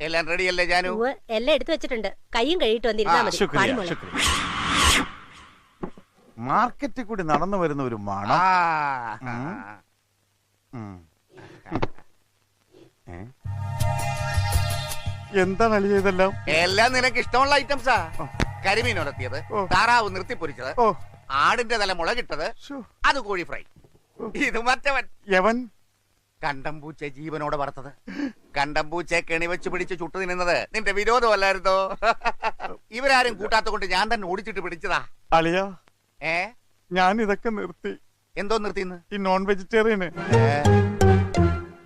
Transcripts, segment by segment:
എല്ലാം റെഡി അല്ലേ ജാനു? എല്ലാം എടുത്തു വെച്ചിട്ടുണ്ട്. കൈയും കഴിയിട്ട് വന്നിരുന്നാ മതി. മാർക്കറ്റിൽ കൂടി നടന്നു വരുന്ന ഒരു മണം. എന്താണ് അളിയ ഇതെല്ലാം? എല്ലാം നിനക്ക് ഇഷ്ടമുള്ള ഐറ്റംസാ. കരിമീൻ ഉലത്തിയത്, താറാവ് നിർത്തിപ്പൊരിച്ചത്, ആടിന്റെ തല മുളകിട്ടത്, അത് കോഴി ഫ്രൈ. ഇത് മറ്റവൻ യവൻ കണ്ടംപൂച്ച ജീവനോടെ വറുത്തത്. കണ്ടംപൂച്ചയെ കെണി വെച്ച് പിടിച്ച് ചുട്ടു തിന്നുന്നത് നിന്റെ വിരോധമല്ലായിരുന്നോ? ഇവരാരും കൂട്ടാത്ത കൊണ്ട് ഞാൻ തന്നെ ഓടിച്ചിട്ട് പിടിച്ചതാ. അളിയ ഞാൻ ഇതൊക്കെ നിർത്തി. എന്തോ നിർത്തിന്ന്? ഈ നോൺ വെജിറ്റേറിയന്.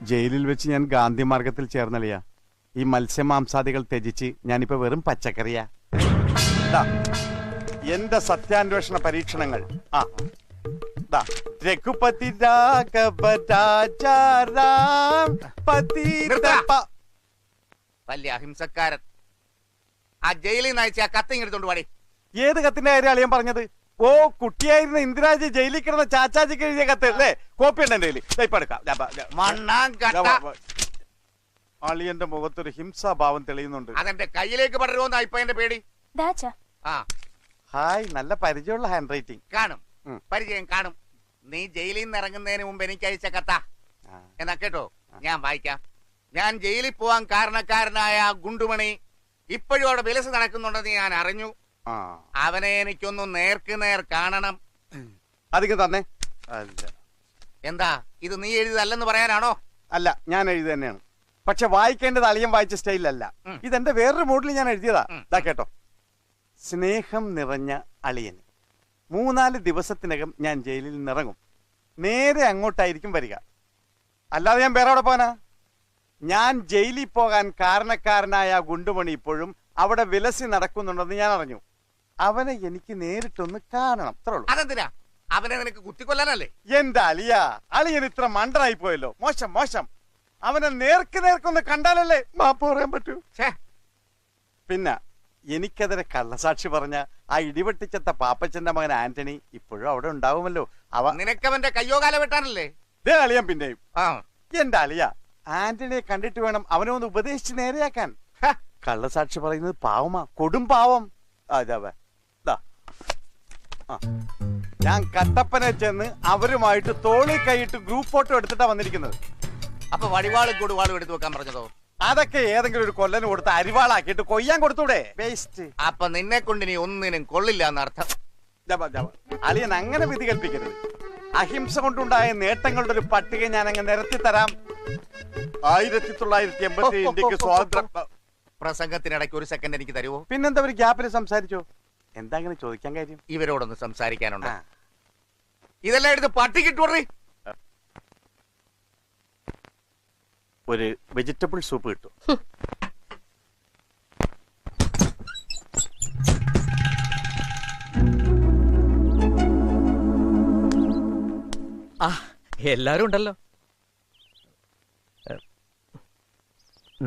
ജയിലിൽ വെച്ച് ഞാൻ ഗാന്ധി മാർഗത്തിൽ ചേർന്നളിയ. ഈ മത്സ്യമാംസാദികൾ ത്യജിച്ച് ഞാനിപ്പോ വെറും പച്ചക്കറിയാ. എന്റെ സത്യാന്വേഷണ പരീക്ഷണങ്ങൾ. രഘുപതി വലിയ അഹിംസക്കാരൻ. ആ ജയിലിൽ നിന്ന് അയച്ച ആ കത്ത് എടുത്തോണ്ട് പാടി. ഏത് കത്തിന്റെ കാര്യം അളിയൻ പറഞ്ഞത്? ഓ, കുട്ടിയായിരുന്ന ഇന്ദിരാജി ജയിലിൽ കിടന്ന ചാച്ചാജിക്ക് എഴുതിയ കത്ത് അല്ലേ? കോപ്പി ഉണ്ട് എന്റെ അളിയന്റെ മുഖത്തൊരു ഹിംസാഭാവം തെളിയുന്നുണ്ട്. അതെന്റെ കയ്യിലേക്ക് പടരുമോന്നാ ഇപ്പൊ എന്റെ പേടി. ഹായ്, നല്ല പരിചയമുള്ള ഹാൻഡ് റൈറ്റിംഗ്. കാണും, പരിചയം കാണും. നീ ജയിലിൽ നിന്ന് ഇറങ്ങുന്നതിന് മുമ്പ് എനിക്ക് അയച്ച കത്താ. എന്നാ കേട്ടോ, ഞാൻ വായിക്കാം. ഞാൻ ജയിലിൽ പോവാൻ കാരണക്കാരനായ ഗുണ്ടുമണി ഇപ്പോഴും അവിടെ വിലസ് നടക്കുന്നുണ്ടെന്ന് ഞാൻ അറിഞ്ഞു. അവനെ എനിക്കൊന്ന് നേർക്ക് നേർ കാണണം. അധികം തന്നെ. എന്താ ഇത് നീ എഴുതിയതല്ലെന്ന് പറയാനാണോ? അല്ല, ഞാൻ എഴുതി തന്നെയാണ്. പക്ഷെ വായിക്കേണ്ടത് അളിയൻ വായിച്ച സ്റ്റൈലല്ല. ഇതെന്റെ വേറൊരു മൂഡിൽ ഞാൻ എഴുതിയതാ. ഇതാ കേട്ടോ. സ്നേഹം നിറഞ്ഞ അളിയന്, 3-4 ദിവസത്തിനകം ഞാൻ ജയിലിൽ നിന്നിറങ്ങും. നേരെ അങ്ങോട്ടായിരിക്കും വരിക. അല്ലാതെ ഞാൻ വേറെ അവിടെ പോകാനാ? ഞാൻ ജയിലിൽ പോകാൻ കാരണക്കാരനായ ഗുണ്ടുമണി ഇപ്പോഴും അവിടെ വിലസി നടക്കുന്നുണ്ടെന്ന് ഞാൻ അറിഞ്ഞു. അവനെ എനിക്ക് നേരിട്ടൊന്ന് കാണണം. അതെന്തിനാ? അവനെ നിനക്ക് കുത്തിക്കൊല്ലാനല്ലേ? എന്റെ അളിയൻ ഇത്ര മണ്ടനായി പോയല്ലോ. മോശം മോശം. അവനെ നേർക്കൊന്ന് കണ്ടാലല്ലേ മാപ്പ് പറയാൻ പറ്റൂ. പിന്നെ എനിക്കെതിരെ കള്ളസാക്ഷി പറഞ്ഞ ആ ഇടിവെട്ടിച്ചത്ത പാപ്പച്ചന്റെ മകൻ ആന്റണി ഇപ്പോഴും അവിടെ ഉണ്ടാവുമല്ലോ. നിനക്കവന്റെ കയ്യോ കാല വെട്ടാനല്ലേ? അളിയൻ പിന്നെയും. എന്റെ അളിയ, ആന്റണിയെ കണ്ടിട്ട് വേണം അവനെ ഒന്ന് ഉപദേശിച്ച് നേരെയാക്കാൻ. കള്ളസാക്ഷി പറയുന്നത് പാവമാ, കൊടും പാവം. ഞാൻ കട്ടപ്പനെ ചെന്ന് അവരുമായിട്ട് തോളി കൈയിട്ട് ഗ്രൂപ്പ് ഫോട്ടോ എടുത്തിട്ടാ വന്നിരിക്കുന്നത്. അപ്പൊ വടിവാളും കൊടുവാളും എടുത്തു വെക്കാൻ പറഞ്ഞതോ? അതൊക്കെ ഏതെങ്കിലും ഒരു കൊല്ലന് കൊടുത്ത് അരിവാളാക്കിയിട്ട് കൊയ്യാൻ കൊടുത്തൂടെ? വേസ്റ്റ്. അപ്പൊ നിന്നെ കൊണ്ട് നീ ഒന്നിനും കൊള്ളില്ല എന്നർത്ഥം. അളിയൻ അങ്ങനെ വിധി കൽപ്പിക്കരുത്. അഹിംസ കൊണ്ടുണ്ടായ നേട്ടങ്ങളുടെ ഒരു പട്ടിക ഞാൻ അങ്ങ് നിരത്തി തരാം. 1980 ഇന്ത്യക്ക് സ്വാതന്ത്ര്യം. പ്രസംഗത്തിനിടയ്ക്ക് ഒരു സെക്കൻഡ് എനിക്ക് തരുമോ? പിന്നെന്താ ഒരു ഗ്യാപ്പിൽ സംസാരിച്ചോ? എന്താ അങ്ങനെ ചോദിക്കാൻ കാര്യം? ഇവരോടൊന്ന് സംസാരിക്കാനുണ്ട്. ഇതെല്ലാം എടുത്ത് പട്ടിക്കിട്ടു. ഒരു വെജിറ്റബിൾ സൂപ്പ് കിട്ടും. എല്ലാരും ഉണ്ടല്ലോ.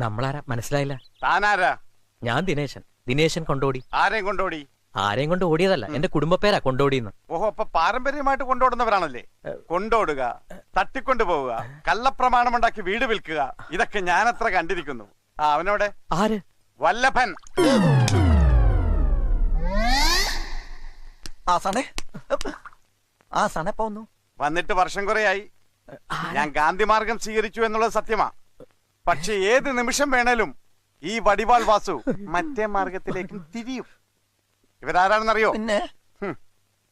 നമ്മളാരാ മനസ്സിലായില്ല? താനാരാ? ഞാൻ ദിനേശൻ കൊണ്ടോടി. ആരെയും കൊണ്ടോടി? ആരെയും കൊണ്ട് ഓടിയതല്ല, എന്റെ കുടുംബപ്പേരാ കൊണ്ടോടിന്ന്. ഓഹോ, അപ്പൊ പാരമ്പര്യമായിട്ട് കൊണ്ടോടുന്നവരാണല്ലേ? കൊണ്ടോടുക, തട്ടിക്കൊണ്ടു പോവുക, കള്ളപ്രമാണമുണ്ടാക്കി വീട് വിൽക്കുക, ഇതൊക്കെ ഞാൻ അത്ര കണ്ടിരിക്കുന്നു. അവനോടെ ആര്? വല്ലഭൻ. വന്നിട്ട് വർഷം കുറയായി. ഞാൻ ഗാന്ധി മാർഗം സ്വീകരിച്ചു എന്നുള്ളത് സത്യമാ. പക്ഷെ ഏത് നിമിഷം വേണേലും ഈ വടിവാൾ വാസു മറ്റേ മാർഗത്തിലേക്കും തിരിയും. ഇവരാരാണെന്നറിയോ?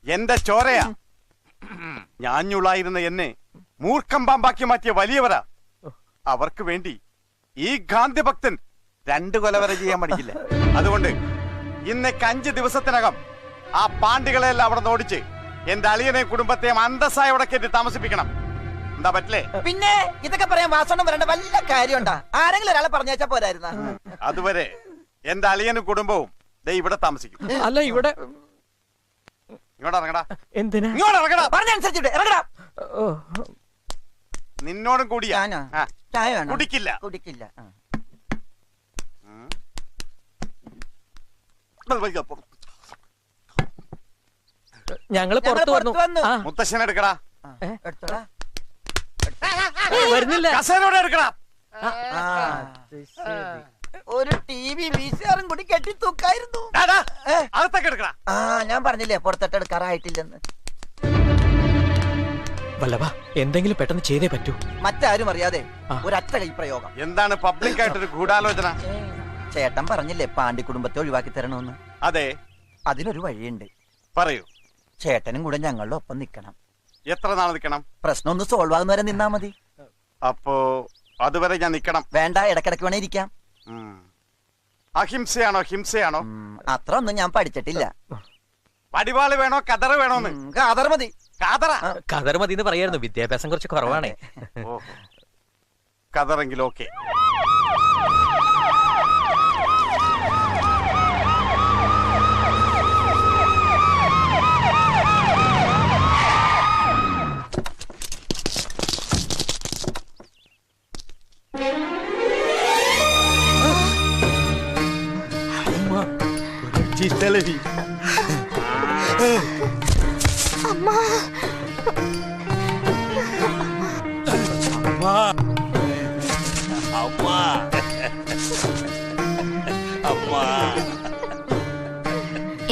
എന്റെ ചോരയാ. ഞാഞ്ഞുള്ളായിരുന്ന എന്നെ മൂർഖം പാമ്പാക്കി മാറ്റിയ വലിയവരാ. അവർക്ക് വേണ്ടി ഈ ഗാന്ധി ഭക്തൻ 2 കൊല വരെ ചെയ്യാൻ പഠിക്കില്ല. അതുകൊണ്ട് ഇന്നേക്ക് 5 ദിവസത്തിനകം ആ പാണ്ടികളെല്ലാം അവിടെ നിന്ന് ഓടിച്ച് എന്റെ അളിയനെ കുടുംബത്തെയും അന്തസ്സായി അവിടെ കയറ്റി താമസിപ്പിക്കണം. എന്താ പറ്റില്ലേ? പിന്നെ ഇതൊക്കെ പറയാൻ വാസണം വരേണ്ട വല്ല കാര്യമുണ്ടാ? ആരെങ്കിലും ഒരാളെ പറഞ്ഞാ പോരായിരുന്ന? അതുവരെ എന്റെ അളിയനും കുടുംബവും ഇവിടെ താമസിക്കും. അല്ല, ഇവിടെ ഇങ്ങോട്ടിറങ്ങടാ. എന്തിനാ? ഇങ്ങോട്ടിറങ്ങടാ. പറഞ്ഞനുസരിച്ചിട്ട് ഇറങ്ങടാ. നിന്നോടും കൂടിയാ. ചായ വേണം? കുടിക്കില്ല. കുടിക്കില്ല. ഞങ്ങള് പുറത്തു വന്നു. മുത്തശ്ശനെ എടുക്കടാ. വരുന്നില്ല. കസേരയോടെ എടുക്കടാ. ഒരു TV വീശാറും കൂടി കെട്ടി തൂക്കായിരുന്നു. അകത്തൊക്കെ എടുക്കടാ. ആ ഞാൻ പറഞ്ഞില്ലേ പുറത്തോട്ട് എടുക്കാറായിട്ടില്ലെന്ന്. വല്ലഭ എന്തെങ്കിലും പെട്ടെന്ന് ചെയ്തേ പറ്റൂ. മറ്റാരും അറിയാതെ ഒരൊറ്റ കൈ പ്രയോഗം. എന്താണ് പബ്ലിക് ആയിട്ടൊരു ഗൂഢാലോചന? ചേട്ടൻ പറഞ്ഞില്ലേ പാണ്ടി കുടുംബത്തെ ഒഴിവാക്കി തരണമെന്ന്. അതെ, അതിനൊരു വഴിയുണ്ട്. പറയൂ. ചേട്ടനും കൂടെ ഞങ്ങളുടെ ഒപ്പം നിക്കണം. എത്ര നാൾ നിൽക്കണം? പ്രശ്നം ഒന്ന് സോൾവ് ആകുന്നവരെ നിന്നാ മതി. അപ്പോ അതുവരെ ഞാൻ നിക്കണം. വേണ്ട, ഇടക്കിടക്ക് വേണേ ഇരിക്കാം. അഹിംസയാണോ ഹിംസയാണോ? അത്ര ഒന്നും ഞാൻ പഠിച്ചിട്ടില്ല. വടിവാള് വേണോ കതറ് വേണോന്ന്? കാതർ മതി. കാതറ. കതർ മതി എന്ന് പറയായിരുന്നു, വിദ്യാഭ്യാസം കുറച്ച് കുറവാണേ. ഓഹോ, കതറെങ്കിലും ഓക്കെ.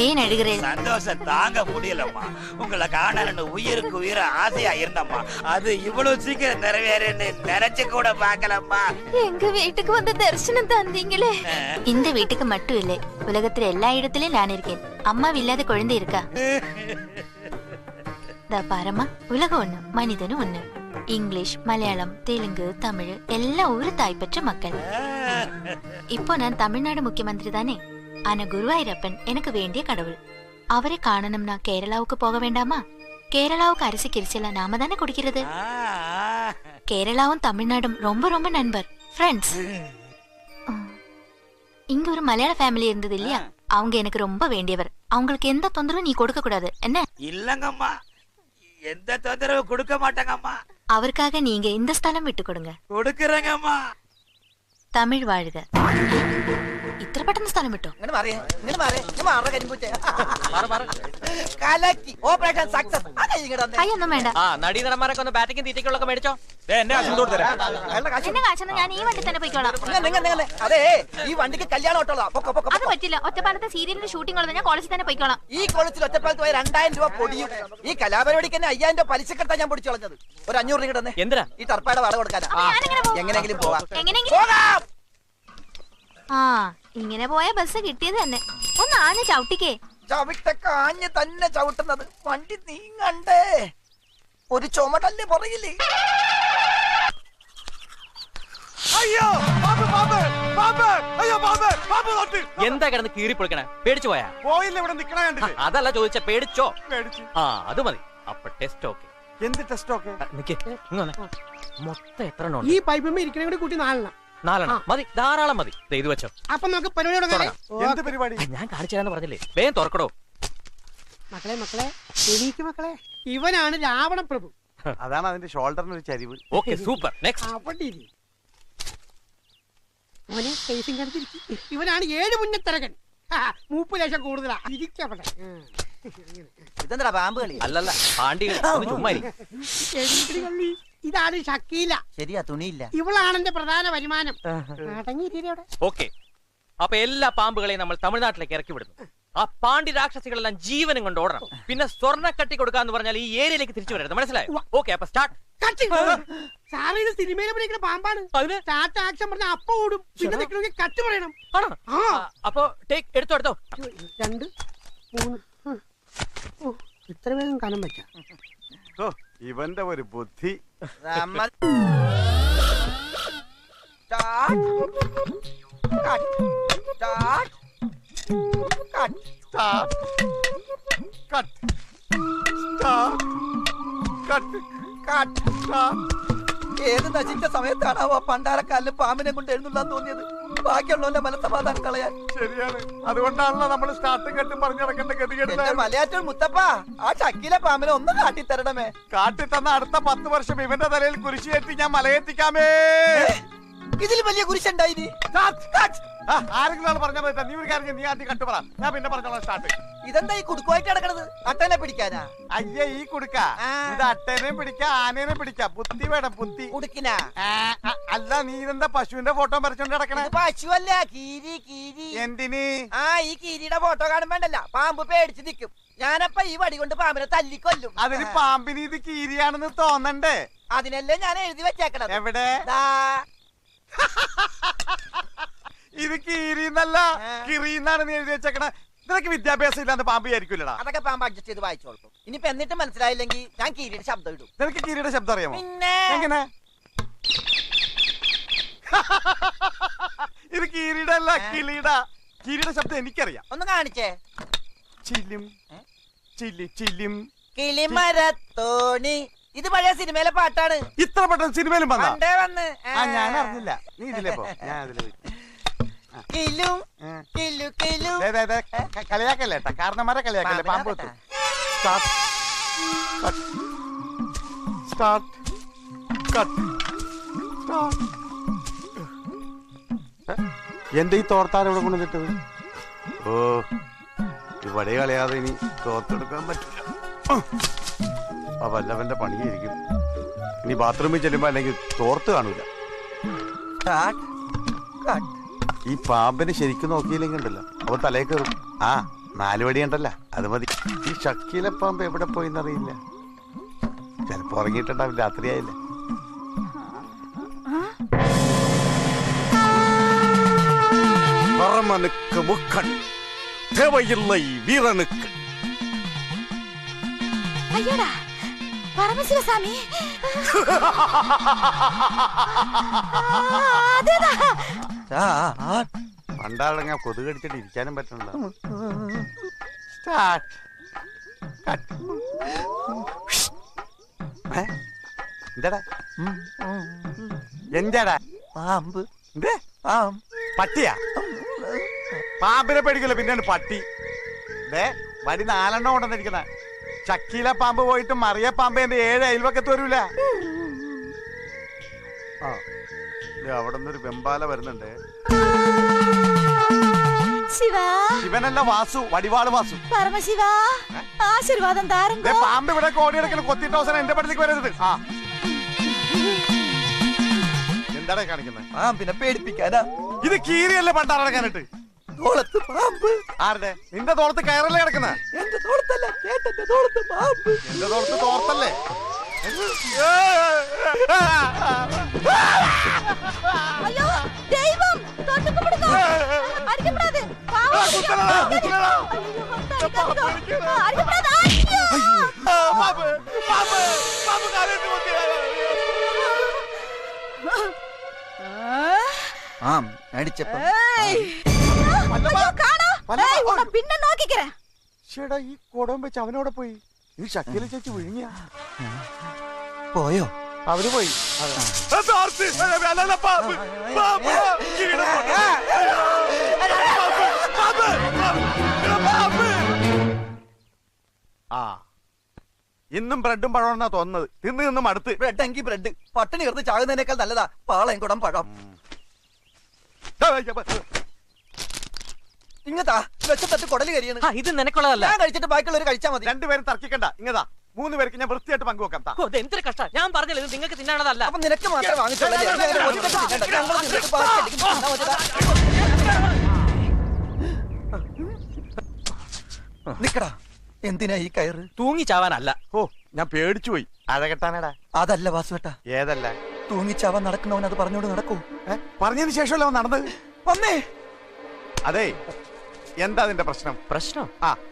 ஏன் அழுகிறேன்? சந்தோஷம் தாங்க முடியலம்மா. உங்களை காணலன்னு உயிருக்கு உயிர ஆசையா இருந்தம்மா. அது இவ்வளவு சீக்கிரம் நிறைவேறன்னு நினைச்சு கூட பாக்கலம்மா. எங்க வீட்டுக்கு வந்து தரிசனம் தந்தீங்களே. இந்த வீட்டுக்கு மட்டும் இல்லை, உலகத்துல எல்லா இடத்துலயும் நான் இருக்கேன். அம்மாவு இல்லாத குழந்தை இருக்கா? பாரம்மா, உலகம் ஒண்ணு, மனிதனும் ஒண்ணு. இங்கிலீஷ், மலையாளம், தெலுங்கு, தமிழ் எல்லாம் ஒரு தாய் பெற்ற மக்கள். இப்போ நான் தமிழ்நாடு முக்கியமந்திரி தானே. ஆனா குருவாயூரப்பன் எனக்கு வேண்டிய கடவுள். அவரை காணணும்னா கேரளாவுக்கு போக வேண்டாமா? கேரளாவுக்கு அரிசி கிரிச்செல்லாம் நாம தானே குடிக்கிறது. கேரளாவும் தமிழ்நாடும் ரொம்ப ரொம்ப நண்பர், ஃப்ரெண்ட்ஸ். இங்க ஒரு மலையாள ஃபேமிலி இருந்தது இல்லையா, அவங்க எனக்கு ரொம்ப வேண்டியவர். அவங்களுக்கு எந்த தொந்தரவும் நீ கொடுக்க கூடாது என்ன? இல்லங்கம்மா, எந்த தொந்தரவு கொடுக்க மாட்டாங்கம்மா. அவருக்காக நீங்க இந்த ஸ்தலம் விட்டு கொடுங்க. கொடுக்கறேங்கம்மா. தமிழ் வாழ்க. ഇത്ര പെട്ടെന്ന് സ്ഥലം വിട്ടോ? അയ്യൊന്നും വേണ്ട. നടീനടന്മാരൊക്കെ ഒന്ന് ബാറ്റിംഗ് തീറ്റയ്ക്കുള്ളൊക്കെ മേടിച്ചോ. എന്നെ കാശൊന്നും ഞാൻ ഈ വണ്ടി തന്നെ പോയിക്കോളാം. അതെ, ഈ വണ്ടിക്ക് കല്യാണം അത് പറ്റില്ല. ഒറ്റപ്പാലത്തെ സീരിയലിന്റെ ഷൂട്ടിംഗ് ഉള്ളത് ഞാൻ കോളേജിൽ തന്നെ പോയിക്കോളാം. ഈ കോളേജിൽ ഒറ്റപ്പാലത്ത് പോയ 2000 രൂപ പൊടിയും. ഈ കലാപരിപാടിക്ക് തന്നെ 5000 രൂപ പലിശക്കെടുത്താ ഞാൻ പൊടിച്ചു കളഞ്ഞത്. ഒരു 500 രൂപ തന്നെ. എന്തിനാ? ഈ ടർപ്പായുടെ വാടക കൊടുക്കാനാ. എങ്ങനെയെങ്കിലും പോവാം. എങ്ങനെയെങ്കിലും. ആ, ഇങ്ങനെ പോയ ബസ് കിട്ടിയത് തന്നെ. ഒന്ന് ആഞ്ഞ ചവിട്ടിക്കേ. ചവിട്ടൊക്കെ ആഞ്ഞ് തന്നെ ചവിട്ടുന്നത്. വണ്ടി നീങ്ങണ്ടേ? ഒരു ചുമടല്ലേ പുറകില്. അയ്യോ, പാമ്പ്, പാമ്പ്, പാമ്പ്, അയ്യോ, പാമ്പ്, പാമ്പ് തൊട്ട്. എന്താ കിടന്ന് കീറി പൊളിക്കണേ? പേടിച്ചു പോയാ? പോയില്ല, ഇവിടെ നിക്കണ കണ്ടിട്ട്. അതല്ല ചോദിച്ച, പേടിച്ചോ? പേടിച്ചു. ആ, അത് മതി. അപ്പൊ ടെസ്റ്റ് ഓക്കെ. എന്ത് ടെസ്റ്റ് ഓക്കെ? മൊത്തം എത്ര എണ്ണം ഈ പൈപ്പ് ഇരിക്കണ കൂടി കൂട്ടി 4 4 മതി, ധാരാളം മതി. ഇത് വെച്ചോ. അപ്പൊ നമുക്ക് പരിപാടി തുടങ്ങാം. എന്ത് പരിപാടി? ഞാൻ കാണിച്ചു തരാന്ന് പറഞ്ഞില്ലേ, വേഗം തുറക്കടോ. മക്കളെ എനിക്ക് മക്കളെ, ഇവനാണ് രാവണ പ്രഭു. അതാണ് അതിന്റെ ഷോൾഡറിന് ഒരു ചരിവ്. Okay, super. നെക്സ്റ്റ്. മോനെ ഫേസിംഗ് കണ്ടിരിക്കും. ഇവനാണ് 7 മുന്നത്തിറകൻ. 30 ലക്ഷം കൂടുതലാ. ഇരിക്കവിടെ. ഇതെന്താ പാമ്പ് കളി? അല്ലല്ല, പാണ്ടികൾ. ചുമ്മാ ഇതാണ് ഷക്കീല. ശരിയാ, തുണിയില്ല. ഇവളാണ് എന്റെ പ്രധാന വരുമാനം. അടങ്ങിയിരിക്കവിടെ. ഓക്കെ, അപ്പൊ എല്ലാ പാമ്പുകളെയും നമ്മൾ തമിഴ്നാട്ടിലേക്ക് ഇറക്കി വിടുന്നു. ആ പാണ്ടി രാക്ഷസികളെല്ലാം ജീവനും കൊണ്ട് ഓടണം. പിന്നെ സ്വർണ്ണ കട്ടി കൊടുക്കാന്ന് പറഞ്ഞാൽ ഈ ഏരിയയിലേക്ക് തിരിച്ചു വരരുത്, മനസ്സിലായോ? ഓക്കെ, അപ്പൊ സ്റ്റാർട്ട്. സാറ് ഇത് സിനിമയിൽ അഭിനയിക്കുന്ന പാമ്പാണ്. സ്റ്റാർട്ട് ആക്ഷൻ പറഞ്ഞ അപ്പ ഓടും. പിന്നെ നിൽക്കണമെങ്കിൽ കട്ട് പറയണം. ആണോ? അപ്പൊ ടേക്ക് എടുത്തോ. 2 3. ഇത്ര വേഗം കനം വെക്കാം. ഇവന്റെ ഒരു ബുദ്ധി. ഏത് നശിച്ച സമയത്താണാവോ പണ്ടാരക്കാലിന് പാമ്പിനെ കൊണ്ട് എഴുന്നള്ളാൻ തോന്നിയത്? ബാക്കിയുള്ളവന്റെ മനസ്സമാധാനം കളയാൻ. ശരിയാണ്, അതുകൊണ്ടാണല്ലോ നമ്മൾ സ്റ്റാർട്ടും കെട്ടും പറഞ്ഞു നടക്കേണ്ട ഗതികേട്. മലയാറ്റൂർ മുത്തപ്പ, ആ ചക്കിലെ പാമ്പിനെ ഒന്ന് കാട്ടിത്തരണമേ. കാട്ടിത്തന്ന അടുത്ത 10 വർഷം ഇവന്റെ തലയിൽ കുരിശിയേറ്റി ഞാൻ മലയെത്തിക്കാമേ. ഇതിൽ വലിയ കുരിശുണ്ടായി. ആരെങ്കിലും പറഞ്ഞാൽ നീ ഒരു കാര്യം, നീ ആദ്യം കട്ടു പറ, ഞാൻ പിന്നെ പറഞ്ഞോളാം സ്റ്റാർട്ട്. ഇതെന്താ ഈ കുടുക്കുമായിട്ട് കിടക്കണത്? അട്ടനെ പിടിക്കാനാ? അയ്യ ഈ കുടുക്ക ഇത് അട്ടേനെയും പിടിക്കാം ആനേനെയും പിടിക്കാം. ബുദ്ധി വേണം ബുദ്ധി. കുടുക്കിനാ? അല്ല നീ ഇതെന്താ പശുവിന്റെ ഫോട്ടോ വരച്ചോണ്ട് കിടക്കണേ? പശുവല്ല, കീരി കീരി. എന്തിന്? ഈ കീരിയുടെ ഫോട്ടോ കാണുമ്പോണ്ടല്ല പാമ്പ് പേടിച്ച് നിൽക്കും. ഞാനപ്പ ഈ വടി കൊണ്ട് പാമ്പിനെ തല്ലിക്കൊല്ലും. അതിന് പാമ്പിന് ഇത് കീരിയാണെന്ന് തോന്നണ്ടേ? അതിനല്ലേ ഞാൻ എഴുതി വെച്ചേക്കണം. എവിടെ? ഇത് കീരിന്നല്ല കിറിന്നാണ് നീ എഴുതി വെച്ചേക്കണേ. നിനക്ക് വിദ്യാഭ്യാസം ഇല്ലാന്ന് പാമ്പ് വിചാരിക്കൂലടാ. അതൊക്കെ പാമ്പ് അഡ്ജസ്റ്റ് ചെയ്ത് വായിച്ചോളൂ. ഇനിയിപ്പോ എന്നിട്ട് മനസ്സിലായില്ലെങ്കിൽ ഞാൻ കീരിയുടെ ശബ്ദം ഇടും. നിനക്ക് കീരിയുടെ ശബ്ദം അറിയാമോ? പിന്നെ എങ്ങനെ? ഇത് കീരിയുടെ അല്ല കിളിയുടെ. കീരിയുടെ ശബ്ദം എനിക്കറിയാം. ഒന്ന് കാണിച്ചേ. ചില്ലും ചില്ലി ചില്ലും കിളിമരത്തോണി. ഇത് പഴയ സിനിമയിലെ പാട്ടാണ്. ഇത്ര പെട്ടെന്ന് സിനിമയിലും വന്നാ? പണ്ടേ വന്ന്. ഞാൻ അറിഞ്ഞില്ല. നീ ഇതിലേ പോ, ഞാൻ അതില് പോയി. കിലും കിലു കിലു. കളിയാക്കല്ലേ കാരണന്മാരെ കളിയാക്കല്ലേ. പാമ്പ് വെത്തു. എന്റെ ഈ തോർത്താരം ഇവിടെ കൊണ്ടുവന്നിട്ടത്? ഓ ഇവിടെ കളയാതെ ഇനി തോർത്തെടുക്കാൻ പറ്റില്ല. ആ വല്ലവന്റെ പണിയായിരിക്കും. ഇനി ബാത്റൂമിൽ ചെല്ലുമ്പോ അല്ലെങ്കിൽ തോർത്ത് കാണൂല. ഈ പാമ്പിന് ശരിക്കും നോക്കിയില്ലെങ്കിൽ ഉണ്ടല്ലോ അവ തലയിൽ കയറും. 4 വടി ഉണ്ടല്ല അത് മതി. ഈ ഷക്കീല പാമ്പ് എവിടെ പോയിന്നറിയില്ല. ചിലപ്പോ ഉറങ്ങിയിട്ടുണ്ടാവും, രാത്രിയായില്ലേ. പറമനുക്ക് മുക്കൺ தேவையில்லை வீரனுக்கு. ஐயோடா பரமசிவசாமி. പണ്ടാളങ്ങ കൊതുക് കടിച്ചിട്ട് ഇരിക്കാനും പറ്റണല്ലോ. എന്താടാ എന്താടാ? പാമ്പ്. പട്ടിയാ? പാമ്പിനെ പേടിക്കല്ലോ പിന്നെയാണ് പട്ടി. വടി 4 കൊണ്ടെന്നിരിക്കുന്ന ചക്കീല പാമ്പ് പോയിട്ട് മറിയ പാമ്പ് എന്റെ 7 അയൽവക്കത്ത് വരൂല. അവിടെ നിന്നൊരു വെമ്പാല വരുന്നുണ്ട്. ശിവനല്ല വാസു, വടിവാള് വാസു. പരമശിവ ആശീർവാദം താരങ്കോ. പാമ്പ് ഇവിടെ കോടിയെടുക്കൽ കൊത്തിയിട്ട് അവസാനം എന്റെ പടത്തേക്ക് വരരുത്. എന്താടാ കാണിക്കുന്നത്? പാമ്പിനെ പേടിപ്പിക്കാനാ. ഇത് കീരിയല്ലേ പണ്ടാറടക്കാനിട്ട്? തോളത്ത് പാമ്പ്. ആരുടെ? നിന്റെ തോളത്ത് കയറല്ലേ കിടക്കുന്ന? എന്റെ തോളത്തല്ല, ചേട്ടന്റെ തോളത്ത് പാമ്പ്. എന്റെ തോളത്ത് തോർത്തല്ലേ? അയ്യോ ദൈവം തൊട്ടുപിടിക്കോ. അടിക്കപ്പെടാതെ. അടിച്ചപ്പോ പിന്നെ നോക്കിക്കേ. ചേടാ ഈ കുടം വെച്ച് അവനോടെ പോയി. ഈ ശക്കീല ചേച്ചി വിഴുങ്ങിയ പോയോ? അവര് പോയി. ഇന്നും ബ്രെഡും പഴമെന്നാ തോന്നുന്നത്. തിന്നും അടുത്ത്. ബ്രെഡ് എങ്കിൽ ബ്രെഡ്. പട്ടിണി കിടന്ന് ചാകുന്നതിനേക്കാൾ നല്ലതാ പാളയം കുടം പഴം. ഇങ്ങത്താ വെച്ചത്തട്ട് കുടല് കരിയാണ്. ഇത് നിനക്കുള്ളതല്ല. ഞാൻ കഴിച്ചിട്ട് ബാക്കിയുള്ളവർ കഴിച്ചാൽ മതി. 2 പേരും തർക്കിക്കണ്ട. ഇങ്ങതാ 3 പേർക്ക് ഞാൻ വൃത്തിയായിട്ട് പങ്കുവെക്കാം. എന്തൊരു കഷ്ടം. ഞാൻ പറഞ്ഞില്ല ഇത് നിങ്ങൾക്ക് തിന്നാണതല്ല. അപ്പൊ നിനക്ക് മാത്രമേ വാങ്ങിച്ചുള്ളൂ. നിക്കടാ. എന്തിനാ ഈ കയറ്? തൂങ്ങിച്ചാവാനല്ല. ഓ ഞാൻ പേടിച്ചു പോയി. അഴകെട്ടാനടാ. അതല്ല വാസുവേട്ടാ. ഏതല്ല? തൂങ്ങിച്ചാവാൻ നടക്കുന്നവൻ അത് പറഞ്ഞോട് നടക്കൂ. പറഞ്ഞതിന് ശേഷമല്ല അവൻ നടന്നത്. വന്നേ. അതെ എന്താ അതിന്റെ പ്രശ്നം? പ്രശ്നം?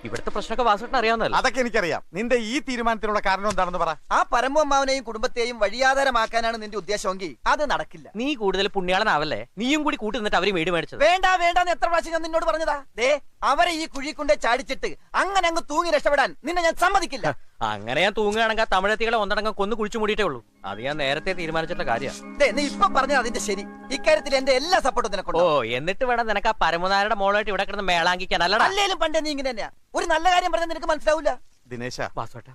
ഇവിടുത്തെ പ്രശ്നമൊക്കെ വാസുവേട്ടന് അറിയാവുന്നതല്ല. അതൊക്കെ എനിക്കറിയാം. നിന്റെ ഈ തീരുമാനത്തിനുള്ള കാരണം എന്താണെന്ന് പറ. ആ പരമമ്മാവനെയും കുടുംബത്തെയും വഴിയാധാരമാക്കാനാണ് നിന്റെ ഉദ്ദേശമെങ്കിൽ അത് നടക്കില്ല. നീ കൂടുതൽ പുണ്യാളനാവല്ലേ? നീയും കൂടി കൂട്ടി നിന്നിട്ട് അവര് വീട് മേടിച്ചത്. വേണ്ട വേണ്ടെന്ന് എത്ര പ്രാവശ്യം ഞാൻ നിന്നോട് പറഞ്ഞതാ. ദേ അവരെ ഈ കുഴിക്കൊണ്ടേ ചാടിച്ചിട്ട് അങ്ങനെ അങ്ങ് തൂങ്ങി രക്ഷപ്പെടാൻ നിന്നെ ഞാൻ സമ്മതിക്കില്ല. അങ്ങനെ ഞാൻ തൂങ്ങുകയാണെങ്കിൽ തമിഴത്തികളെ ഒന്നടങ്കം കൊന്നു കുഴിച്ചു മൂടിയിട്ടേ ഉള്ളൂ. അത് ഞാൻ നേരത്തെ തീരുമാനിച്ചിട്ടുള്ള കാര്യമാണ്. നീ ഇപ്പൊ പറഞ്ഞത് അതിന്റെ ശരി. ഇക്കാര്യത്തിൽ എന്റെ എല്ലാ സപ്പോർട്ടും നിനക്കുണ്ട്. ഓ എന്നിട്ട് വേണം നിനക്ക് ആ പരമനാരുടെ മോളായിട്ട് ഇവിടെ കിടന്ന് മേളാങ്കിക്കാൻ. അല്ലടാ അല്ലേലും പണ്ടേ നീ ഇങ്ങനെ തന്നെയാ. ഒരു നല്ല കാര്യം പറഞ്ഞാൽ നിനക്ക് മനസ്സിലാവൂല. ദിനേശ, വാസുവേട്ട,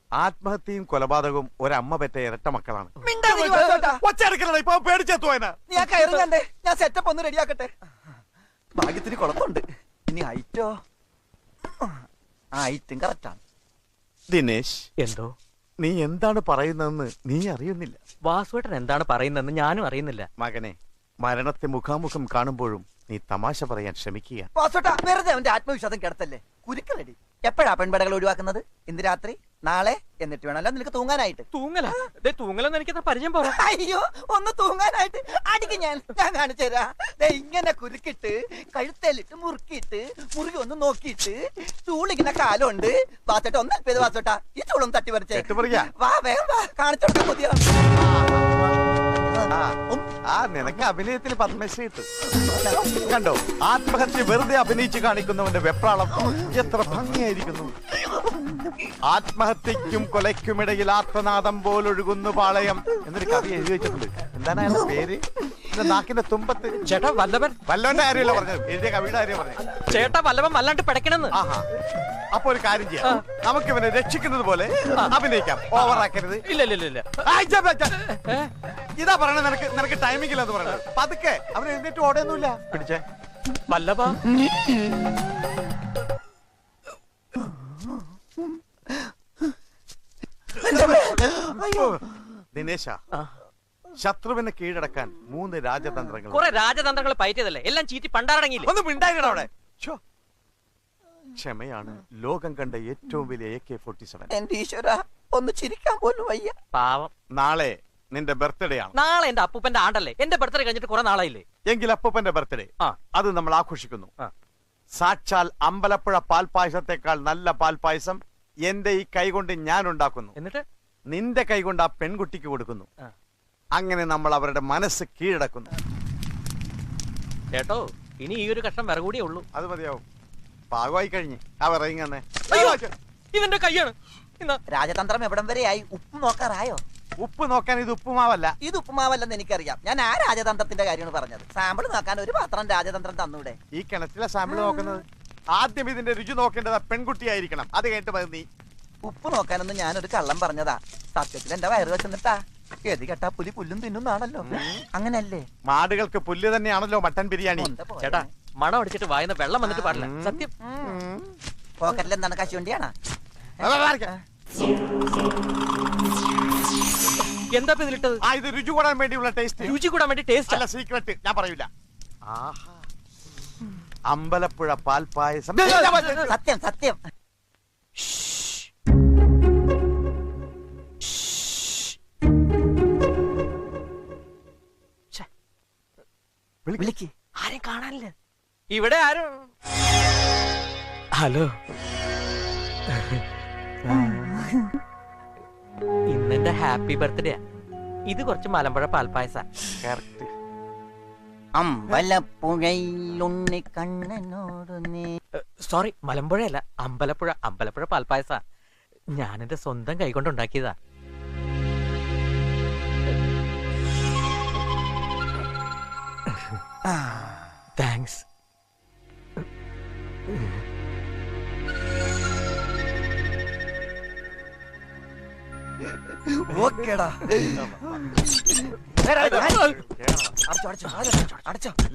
ആത്മഹത്യയും കൊലപാതകവും ഒരമ്മ പെറ്റ ഇരട്ട മക്കളാണ്. നീ ആ കയറി കണ്ടേ. ഞാൻ സെറ്റപ്പ് ഒന്ന് റെഡിയാക്കട്ടെ. ഭാഗ്യത്തിന് കുഴപ്പമുണ്ട്. ഇനി ഹൈറ്റോ ആ ഇറ്റും കറക്റ്റാണ്. ദിനേശ്, എന്തോ നീ എന്താണ് പറയുന്നതെന്ന് നീ അറിയുന്നില്ല. വാസുവേട്ടൻ എന്താണ് പറയുന്നതെന്ന് ഞാനും അറിയുന്നില്ല. മകനെ, മരണത്തെ മുഖാമുഖം കാണുമ്പോഴും നീ തമാശ പറയാൻ ശ്രമിക്കുക. വാസോട്ടാ, വെറുതെ അവന്റെ ആത്മവിശ്വാസം കിടത്തല്ലേ. കുരുക്ക് റെഡി. എപ്പോഴാ പെൺപടകൾ ഒഴിവാക്കുന്നത്? ഇന്ന് രാത്രി, നാളെ, എന്നിട്ട് വേണമല്ലോ നിനക്ക് തൂങ്ങാനായിട്ട്. തൂങ്ങലൊന്നും എനിക്ക് പരിചയം പോരാ. അയ്യോ, ഒന്ന് തൂങ്ങാനായിട്ട് അടിക്ക്. ഞാൻ കാണിച്ചു തരാ. ഇങ്ങനെ കുരുക്കിട്ട് കഴുത്തേലിട്ട് മുറുക്കിയിട്ട് മുറുകി ഒന്ന് നോക്കിയിട്ട് ചൂളിങ്ങനെ കാലുണ്ട്. വാസോട്ട ഒന്ന് അല്പത് വാസോട്ടാ, ഈ ചൂളൊന്ന് തട്ടി പറിച്ചേ. വാ വേഗം വാ, കാണിച്ചു കൊടുക്കാൻ പുതിയ. നിനക്ക് അഭിനയത്തിന് പത്മശ്രീ കിട്ടും. കണ്ടോ, ആത്മഹത്യ വെറുതെ അഭിനയിച്ച് കാണിക്കുന്നവന്റെ വെപ്രാളം എത്ര ഭംഗിയായിരിക്കുന്നു. ആത്മഹത്യക്കും കൊലയ്ക്കുമിടയിൽ ആത്മനാദം പോലൊഴുകുന്നു പാളയം എന്നൊരു കവി എഴുതി വെച്ചിട്ടുണ്ട്. എന്താണ് അയാളുടെ പേര്? നാക്കിന്റെ തുമ്പത്ത്. ചേട്ടാ വല്ലഭൻ. വല്ലവന്റെ കാര്യമല്ല പറഞ്ഞത്, എഴുതിയ കവിയുടെ കാര്യം പറഞ്ഞത്. ചേട്ടാ വല്ലഭൻ വല്ലാണ്ട് പിടയ്ക്കണെന്ന്. ആഹാ, അപ്പൊ ഒരു കാര്യം ചെയ്യാം, നമുക്ക് ഇവനെ രക്ഷിക്കുന്നത് പോലെ അഭിനയിക്കാം. ഓവറാക്കരുത്. ഇല്ല. ഇതാ പറയണത്, നിനക്ക് ടൈമിംഗ് ഇല്ലെന്ന് പറയുന്നത്. പതുക്കെ അവൻ എഴുന്നേറ്റ് ഓടയൊന്നുമില്ല. പിടിച്ചേ വല്ലഭ. ദിനേശ, ശത്രുവിനെ കീഴടക്കാൻ 3 രാജതന്ത്രങ്ങൾ. കുറെ രാജതന്ത്രങ്ങൾ പയറ്റിയതല്ലേ, എല്ലാം ചീറ്റി പണ്ടാറടങ്ങിയില്ല. ഒന്ന് മിണ്ടായിരടാ അവിടെ. ക്ഷമയാണ് ലോകം കണ്ട ഏറ്റവും വലിയ AK-47. എന്റെ ഈശ്വര, ഒന്ന് ചിരിക്കാൻ പോലും വയ്യ. പാവം. നാളെ നിന്റെ ബർത്ത്ഡേ ആണ്. നാളെ എന്റെ അപ്പൂപ്പന്റെ ആണ്ടല്ലേ. എന്റെ ബർത്ത്ഡേ കഴിഞ്ഞിട്ട് കുറെ നാളായില്ലേ. എങ്കിൽ അപ്പൂപ്പന്റെ ബർത്ത്ഡേ അത് നമ്മൾ ആഘോഷിക്കുന്നു. ആ. സാക്ഷാൽ അമ്പലപ്പുഴ പാൽപായസത്തെക്കാൾ നല്ല പാൽപായസം എന്റെ ഈ കൈകൊണ്ട് ഞാൻ ഉണ്ടാക്കുന്നു. എന്നിട്ട് നിന്റെ കൈകൊണ്ട് ആ പെൺകുട്ടിക്ക് കൊടുക്കുന്നു. അങ്ങനെ നമ്മൾ അവരുടെ മനസ്സ് കീഴടക്കുന്നു. കേട്ടോ, ഇനി ഈ ഒരു കഷ്ണം വിറ കൂടിയേ ഉള്ളൂ. അത് മതിയാവും. പാകമായി കഴിഞ്ഞ് ആ വിറയിങ്ങന്നെ. ഇതെന്റെ കൈയാണ്. രാജതന്ത്രം എവിടം വരെയായി? ഉപ്പ് നോക്കാറായോ? ഉപ്പ് നോക്കാൻ ഇത് ഉപ്പുമാവല്ല. ഇത് ഉപ്പുമാവല്ലെന്ന് എനിക്കറിയാം. ഞാൻ ആ രാജതന്ത്രത്തിന്റെ കാര്യമാണ് പറഞ്ഞത്. സാമ്പിൾ നോക്കാൻ ഒരു പാത്രം രാജതന്ത്രം തന്നൂടെ? ഈ കിണറ്റിലെ സാമ്പിൾ നോക്കുന്നത് ആദ്യം ഇതിന്റെ രുചി നോക്കേണ്ടത് പെൺകുട്ടിയായിരിക്കണം. അത് കേട്ട് മതി നീ. ഉപ്പ് നോക്കാനൊന്നും ഞാനൊരു കള്ളം പറഞ്ഞതാ. സത്യത്തിൽ എന്റെ വയറ് വെച്ചെന്നിട്ടാ. ഗതി കെട്ടാ പുലി പുല്ലും തിന്നുന്നാണല്ലോ. അങ്ങനല്ലേ? മാടുകൾക്ക് പുല്ല് തന്നെയാണല്ലോ മട്ടൻ ബിരിയാണി. ചേട്ടാ, മണം അടിച്ചിട്ട് വായന വെള്ളം വന്നിട്ട് പാടില്ല. സത്യം. പോക്കറ്റിൽ എന്താണ് കശുവണ്ടിയാണോ? എന്താ ഇതിലിട്ടത്? ഇത് രുചി കൂടാൻ വേണ്ടിയുള്ള ടേസ്റ്റ്. രുചി കൂടാൻ വേണ്ടി ടേസ്റ്റ് അല്ല, സീക്രട്ട് ഞാൻ പറയൂല. അമ്പലപ്പുഴ പാൽപായസം. സത്യം സത്യം. വിളിക്ക്. ആരും കാണാനില്ല ഇവിടെ. ആരും. ഹലോ, ഇന്നെന്റെ ഹാപ്പി ബർത്ത്ഡേ. ഇത് കുറച്ച് മലമ്പുഴ പാൽപ്പായസ. സോറി, മലമ്പുഴയല്ല, അമ്പലപ്പുഴ. അമ്പലപ്പുഴ പാൽപ്പായസ ഞാൻ എന്റെ സ്വന്തം കൈകൊണ്ട് ഉണ്ടാക്കിയതാ. താങ്ക്സ്.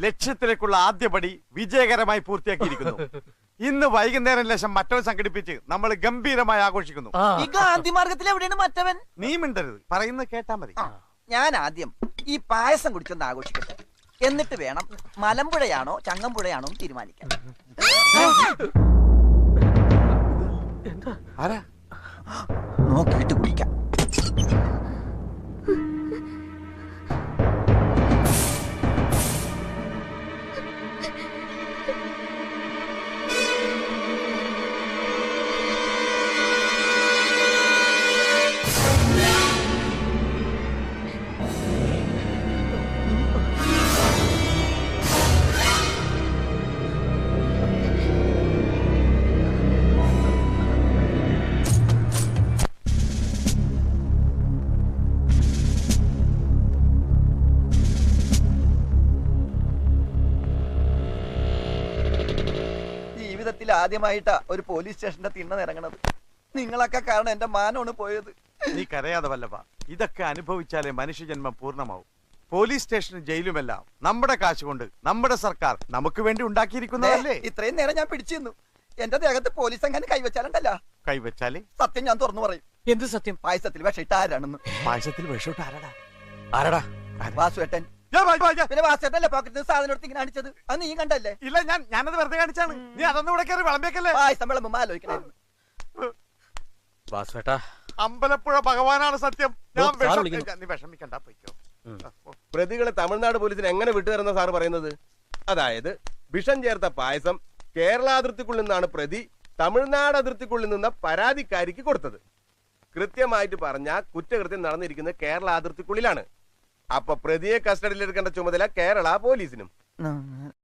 ലക്ഷ്യത്തിലേക്കുള്ള ആദ്യപടി വിജയകരമായി പൂർത്തിയാക്കിയിരിക്കുന്നു. ഇന്ന് വൈകുന്നേരം ലക്ഷം മറ്റവൻ സംഘടിപ്പിച്ച് നമ്മൾ ഗംഭീരമായി ആഘോഷിക്കുന്നു. ഈ ഗാന്ധി മാർഗത്തിൽ എവിടെയാണ് മറ്റവൻ? നീ മിണ്ടരുത്, പറയുന്നത് കേട്ടാ മതി. ഞാൻ ആദ്യം ഈ പായസം കുടിച്ചൊന്ന് ആഘോഷിക്കട്ടെ. എന്നിട്ട് വേണം മലമ്പുഴയാണോ ചങ്ങമ്പുഴയാണോ തീരുമാനിക്കാൻ. നോക്കിയിട്ട് കുടിക്കാം. ജീവിതത്തിൽ ആദ്യമായിട്ടാ ഒരു പോലീസ് സ്റ്റേഷന്റെ തിണ്ണ ഇറങ്ങണത്. നിങ്ങളൊക്കെ കാരണം എന്റെ മാനമാണ് പോയത്. നീ കരയാതെ വല്ലഭ, ഇതൊക്കെ അനുഭവിച്ചാലേ മനുഷ്യജന്മം പൂർണ്ണമാവും. പോലീസ് സ്റ്റേഷനും ജയിലുമെല്ലാം നമ്മുടെ കാശ് കൊണ്ട് നമ്മുടെ സർക്കാർ നമുക്ക് വേണ്ടി ഉണ്ടാക്കിയിരിക്കുന്നതല്ലേ. ഇത്രയും നേരം ഞാൻ പിടിച്ചു നിന്നു. എന്റെ ദേഹത്ത് പോലീസ് എങ്ങനെ കൈവച്ചാലുണ്ടല്ലോ കൈവച്ചാല് സത്യം ഞാൻ തുറന്നു പറയും. എന്ത് സത്യം? പായസത്തിൽ വിഷമിട്ട് ആരാണെന്ന്. പായസത്തിൽ വിഷമിട്ട് ആരാടാ? ആരടാ? വാസുവേട്ടൻ. പിന്നെ വാസുവേട്ടല്ലേ പോക്കറ്റിൽ സാധനം എടുത്ത് ഇങ്ങനെ അടിച്ചത്? അത് നീ കണ്ടല്ലേ? ഇല്ല, ഞാനത് വെറുതെ കാണിച്ചാണ്. നീ അതൊന്നും ഇവിടെ കയറി വിളമ്പേക്കല്ലേ. പായസം വിളമ്പുമ്പോ ആലോചിക്കണായിരുന്നു. വാസുവേട്ടാ, അമ്പലപ്പുഴ ഭഗവാനാണ് സത്യം. ഓ, സാറ് വിളിക്കുന്നു. നീ വിഷമിക്കണ്ട, പൊയ്ക്കോ. പ്രതികളെ തമിഴ്നാട് പോലീസിന് എങ്ങനെ വിട്ടുതരുന്ന സാർ പറയുന്നത്? അതായത് വിഷം ചേർത്ത പായസം കേരള അതിർത്തിക്കുള്ളിൽ നിന്നാണ് പ്രതി തമിഴ്നാട് അതിർത്തിക്കുള്ളിൽ നിന്ന പരാതിക്കാരിക്ക് കൊടുത്തത്. കൃത്യമായിട്ട് പറഞ്ഞ കുറ്റകൃത്യം നടന്നിരിക്കുന്നത് കേരള അതിർത്തിക്കുള്ളിലാണ്. അപ്പൊ പ്രതിയെ കസ്റ്റഡിയിലെടുക്കേണ്ട ചുമതല കേരള പോലീസിനും.